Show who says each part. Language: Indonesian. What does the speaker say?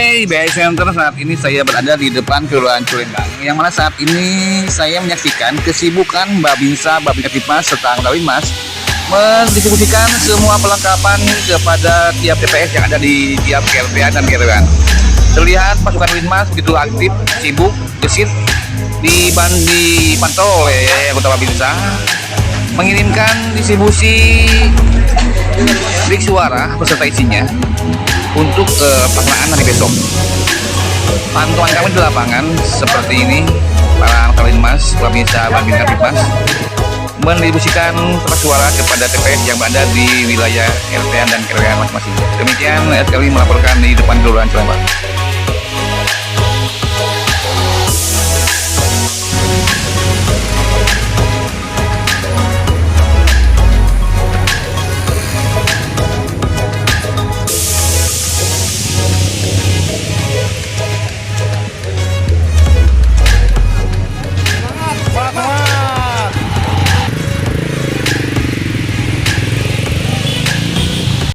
Speaker 1: Oke, BI Center, saat ini saya berada di depan Kelurahan Culembang, yang mana saat ini saya menyaksikan kesibukan Babinsa, Babinsa Tipmas, serta anggota Binmas mendistribusikan semua perlengkapan kepada tiap TPS yang ada di tiap KLPA dan KRW. Terlihat pasukan Binmas begitu aktif, sibuk, gesit, dipantau oleh anggota Babinsa mengirimkan distribusi bilik suara beserta isinya untuk pelaksanaan hari besok. Pantauan kami di lapangan seperti ini, para anggota Binmas, Babinsa, Babinsa Tipmas mendistribusikan kertas suara kepada TPS yang berada di wilayah RT dan KRW masing-masing. Demikian, kami melaporkan di depan Kelurahan Culembang.